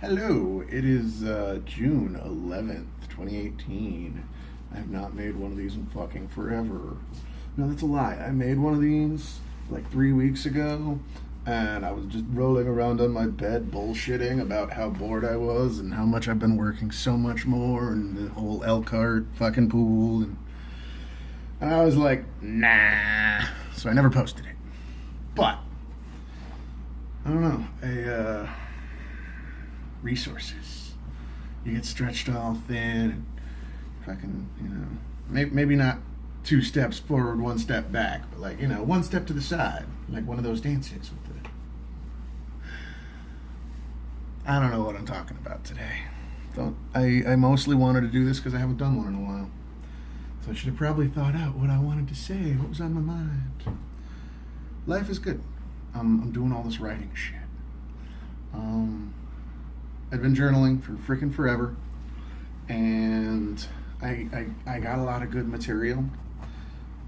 Hello, it is June 11th, 2018. I have not made one of these in fucking forever. No, that's a lie. I made one of these like 3 weeks ago, and I was just rolling around on my bed bullshitting about how bored I was and how much I've been working so much more and the whole Elkhart fucking pool. And I was like, nah. So I never posted it. But, I don't know. Resources. You get stretched all thin and fucking, maybe not 2 steps forward, 1 step back, but like, 1 step to the side, like one of those dances with the. I don't know what I'm talking about today. I mostly wanted to do this because I haven't done one in a while. So I should have probably thought out what I wanted to say, what was on my mind. Life is good. I'm doing all this writing shit. I've been journaling for freaking forever, and I got a lot of good material.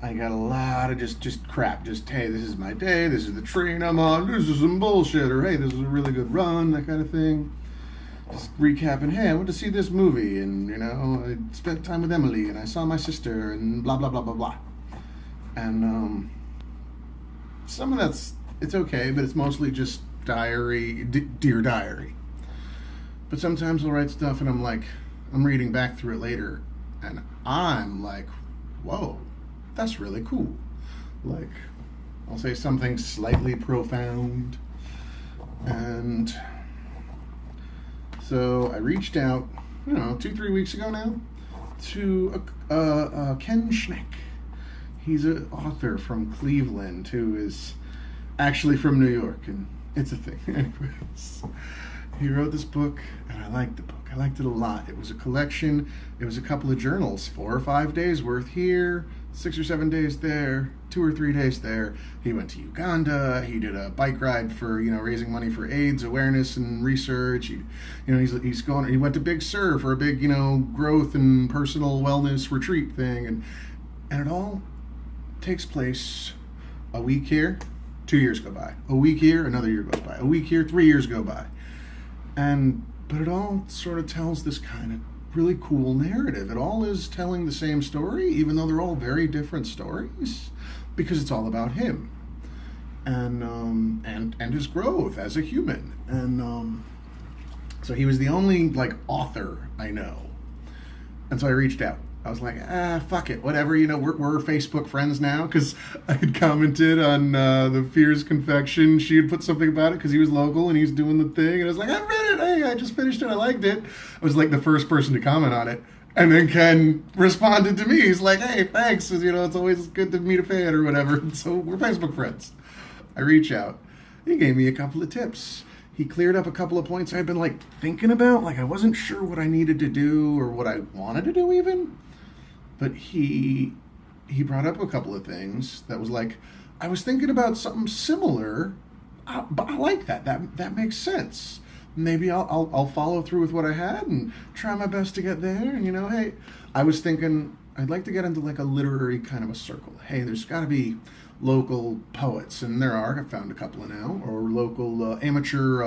I got a lot of just crap. Just, hey, this is my day. This is the train I'm on. This is some bullshit. Or, hey, this is a really good run. That kind of thing. Just recapping. Hey, I went to see this movie, and I spent time with Emily, and I saw my sister, and blah blah blah blah blah. And some of it's okay, but it's mostly just diary, dear diary. But sometimes I'll write stuff and I'm reading back through it later and I'm like, whoa, that's really cool. Like, I'll say something slightly profound. And so I reached out, 2-3 weeks ago now, to Ken Schneck. He's an author from Cleveland who is actually from New York, and it's a thing. Anyways. He wrote this book, and I liked the book. I liked it a lot. It was a collection. It was a couple of journals, 4 or 5 days worth here, 6 or 7 days there, 2 or 3 days there. He went to Uganda. He did a bike ride for raising money for AIDS awareness and research. He went to Big Sur for a big growth and personal wellness retreat thing, and it all takes place a week here, 2 years go by. A week here, another year goes by. A week here, 3 years go by. But it all sort of tells this kind of really cool narrative. It all is telling the same story, even though they're all very different stories, because it's all about him and his growth as a human. And so he was the only author I know, and so I reached out. I was like, fuck it, whatever, we're Facebook friends now, because I had commented on the Fears Confection. She had put something about it because he was local and he's doing the thing, and I was like, I read it, hey, I just finished it, I liked it. I was like the first person to comment on it, and then Ken responded to me. He's like, hey, thanks, it's always good to meet a fan or whatever, and so we're Facebook friends. I reach out. He gave me a couple of tips. He cleared up a couple of points I'd been thinking about, I wasn't sure what I needed to do or what I wanted to do even. But he brought up a couple of things that was I was thinking about something similar, but I like that. That makes sense. Maybe I'll follow through with what I had and try my best to get there. And hey, I was thinking I'd like to get into a literary kind of a circle. Hey, there's got to be local poets, and there are. I've found a couple of now, or local amateur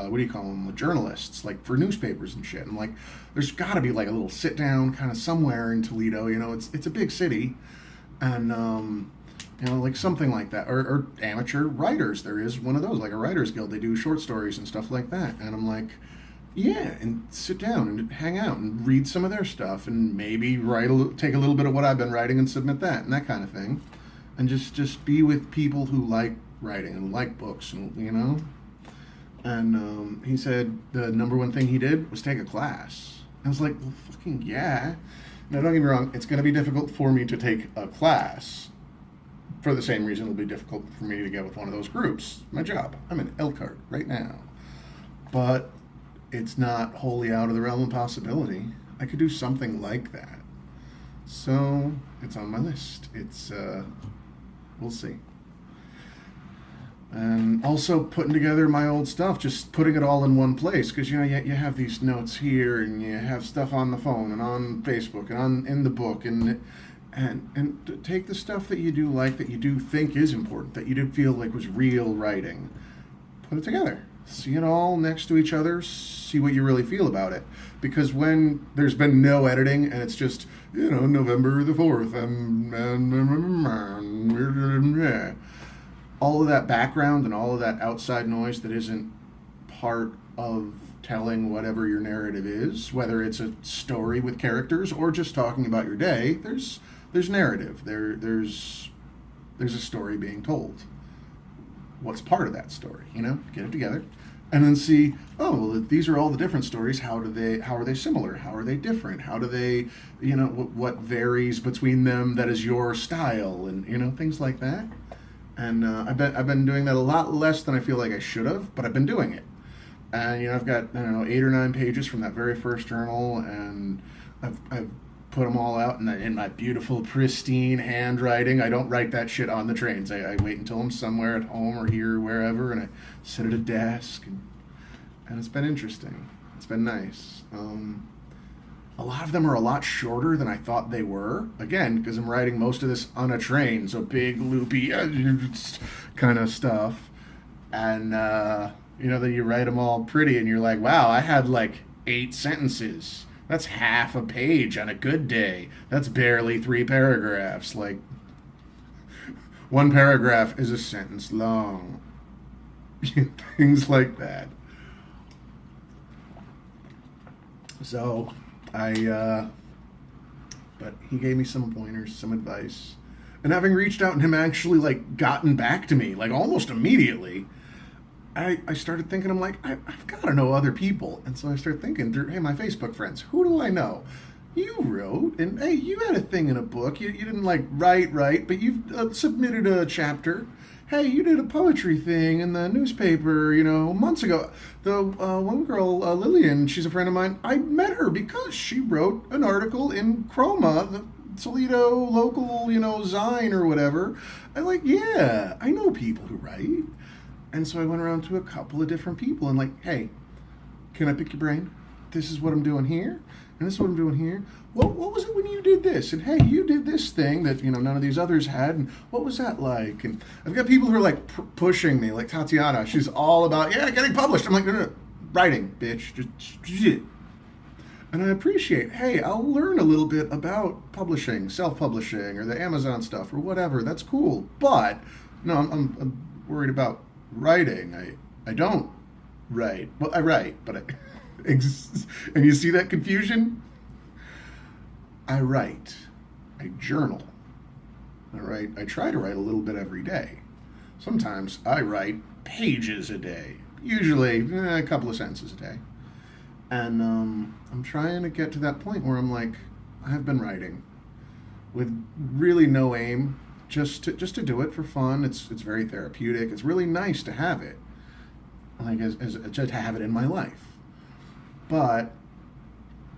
what do you call them, journalists, for newspapers and shit. And there's got to be a little sit down kind of somewhere in Toledo. It's a big city, and something like that, or amateur writers. There is one of those, a writers guild. They do short stories and stuff like that. And I'm like, yeah, and sit down and hang out and read some of their stuff, and maybe take a little bit of what I've been writing and submit that and that kind of thing. And just be with people who like writing and like books, and And he said the number one thing he did was take a class. I was like, well, fucking yeah. Now, don't get me wrong, it's going to be difficult for me to take a class. For the same reason it'll be difficult for me to get with one of those groups. My job. I'm in Elkhart right now. But it's not wholly out of the realm of possibility. I could do something like that. So, it's on my list. We'll see. And also putting together my old stuff, just putting it all in one place, because you have these notes here, and you have stuff on the phone and on Facebook and in the book, and take the stuff that you do that you do think is important, that you do feel was real writing, put it together, see it all next to each other, see what you really feel about it. Because when there's been no editing and it's just, November the 4th and all of that background and all of that outside noise that isn't part of telling whatever your narrative is, whether it's a story with characters or just talking about your day, there's narrative. There's a story being told. What's part of that story? Get it together, and then see. Oh, well, these are all the different stories. How are they similar? How are they different? How do they, what varies between them that is your style, and things like that. And I've been doing that a lot less than I feel like I should have, but I've been doing it. And I've got 8 or 9 pages from that very first journal, and I've put them all out in my beautiful, pristine handwriting. I don't write that shit on the trains. I wait until I'm somewhere at home or here or wherever, and I sit at a desk, and it's been interesting. It's been nice. A lot of them are a lot shorter than I thought they were. Again, because I'm writing most of this on a train, so big, loopy kind of stuff. And, then you write them all pretty, and you're like, wow, I had 8 sentences. That's half a page on a good day. That's barely 3 paragraphs. 1 paragraph is a sentence long. Things like that. So, but he gave me some pointers, some advice. And having reached out and him actually, gotten back to me, almost immediately, I started thinking, I'm like, I've got to know other people. And so I started thinking through, hey, my Facebook friends, who do I know? You wrote, and hey, you had a thing in a book. You didn't write, but you've submitted a chapter. Hey, you did a poetry thing in the newspaper, months ago. The one girl, Lillian, she's a friend of mine. I met her because she wrote an article in Chroma, the Toledo local, Zine or whatever. Yeah, I know people who write. And so I went around to a couple of different people and hey, can I pick your brain? This is what I'm doing here, and this is what I'm doing here. What was it when you did this? And hey, you did this thing that none of these others had, and what was that like? And I've got people who are pushing me, like Tatiana. She's all about getting published. I'm like, no, writing, bitch, just. And I appreciate, hey, I'll learn a little bit about publishing, self-publishing, or the Amazon stuff, or whatever. That's cool, but no, I'm worried about writing. I don't write. Well, I write, but and you see that confusion? I write. I journal. I try to write a little bit every day. Sometimes I write pages a day. Usually a couple of sentences a day. And I'm trying to get to that point where I'm like, I've been writing with really no aim. Just to do it for fun. It's very therapeutic. It's really nice to have it, as to have it in my life. But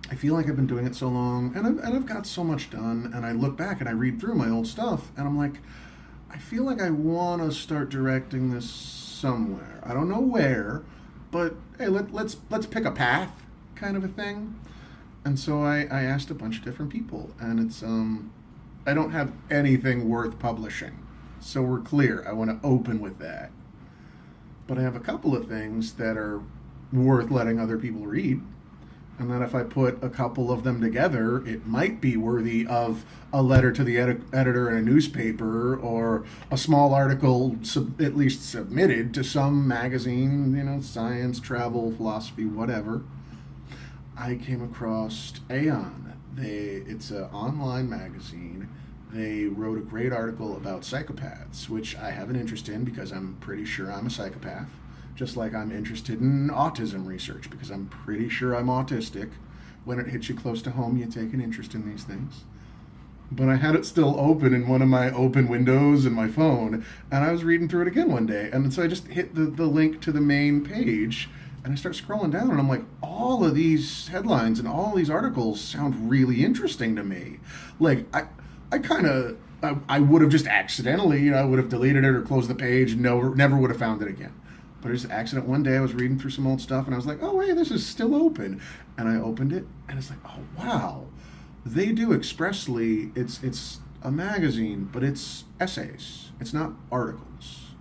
I feel like I've been doing it so long, and I've got so much done. And I look back and I read through my old stuff, and I'm like, I feel like I want to start directing this somewhere. I don't know where, but hey, let's pick a path, kind of a thing. And so I asked a bunch of different people, and it's I don't have anything worth publishing. So we're clear. I want to open with that. But I have a couple of things that are worth letting other people read. And that if I put a couple of them together, it might be worthy of a letter to the editor in a newspaper, or a small article at least submitted to some magazine, science, travel, philosophy, whatever. I came across Aeon. It's an online magazine. They wrote a great article about psychopaths, which I have an interest in because I'm pretty sure I'm a psychopath. Just like I'm interested in autism research because I'm pretty sure I'm autistic. When it hits you close to home, you take an interest in these things. But I had it still open in one of my open windows in my phone, and I was reading through it again one day. And so I just hit the link to the main page, and I start scrolling down, and I'm like, all of these headlines and all these articles sound really interesting to me. I would have just accidentally, I would have deleted it or closed the page, never would have found it again. But it was an accident. One day I was reading through some old stuff, and I was like, oh, hey, this is still open. And I opened it, and it's like, oh, wow. They do expressly, it's a magazine, but it's essays. It's not articles.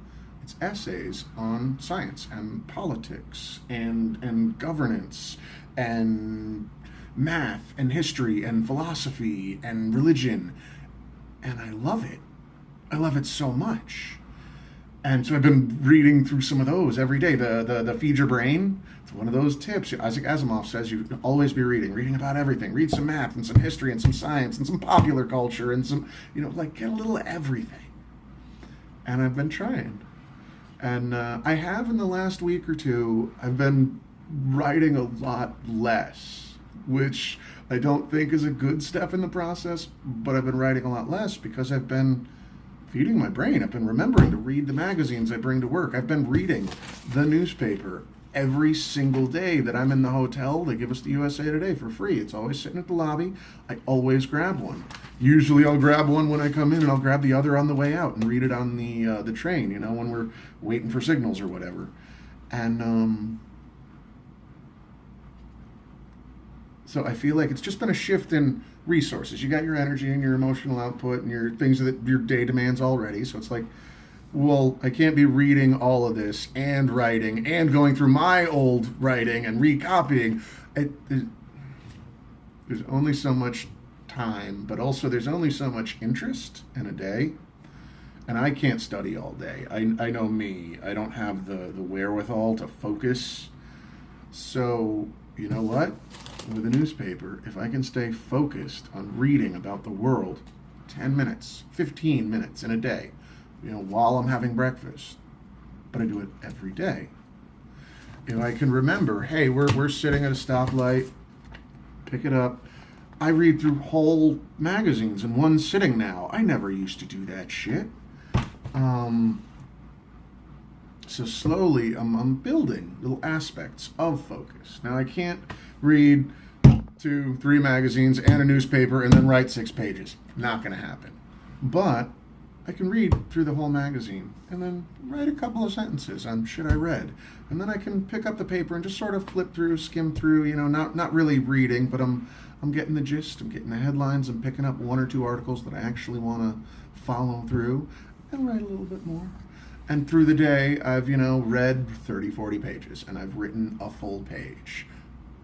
It's scientists' essays on science and politics and governance and math and history and philosophy and religion. And I love it. I love it so much. And so I've been reading through some of those every day. The Feed Your Brain, it's one of those tips. Isaac Asimov says you always be reading about everything. Read some math and some history and some science and some popular culture and some, like get a little everything. And I've been trying. And I have in the last week or two, I've been writing a lot less, which I don't think is a good step in the process, but I've been writing a lot less because I've been feeding my brain. I've been remembering to read the magazines I bring to work. I've been reading the newspaper every single day that I'm in the hotel. They give us the USA Today for free. It's always sitting at the lobby. I always grab one. Usually I'll grab one when I come in and I'll grab the other on the way out and read it on the train, when we're waiting for signals or whatever. And so I feel like it's just been a shift in resources. You got your energy and your emotional output and your things that your day demands already. So it's like, well, I can't be reading all of this and writing and going through my old writing and recopying. There's only so much time, but also there's only so much interest in a day. And I can't study all day. I know me. I don't have the wherewithal to focus. So, you know what? With a newspaper, if I can stay focused on reading about the world 10 minutes, 15 minutes in a day, while I'm having breakfast, but I do it every day. If I can remember, hey, we're sitting at a stoplight, pick it up. I read through whole magazines in one sitting now. I never used to do that shit. So slowly I'm building little aspects of focus. Now I can't read 2, 3 magazines and a newspaper and then write 6 pages. Not going to happen. But I can read through the whole magazine and then write a couple of sentences on shit I read. And then I can pick up the paper and just sort of flip through, skim through, not really reading, but I'm getting the gist, I'm getting the headlines, I'm picking up 1 or 2 articles that I actually want to follow through and write a little bit more. And through the day, I've, read 30, 40 pages and I've written a full page.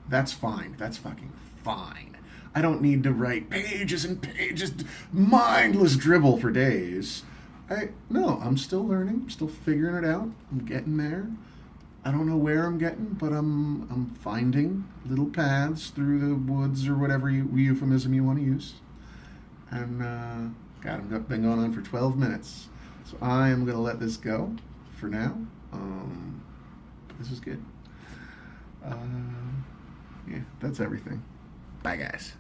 That's fine. That's fucking fine. I don't need to write pages and pages, mindless dribble for days. I'm still learning, I'm still figuring it out. I'm getting there. I don't know where I'm getting, but I'm finding little paths through the woods or whatever euphemism you want to use. And God, I've been going on for 12 minutes. So I am going to let this go for now. This is good. Yeah, that's everything. Bye, guys.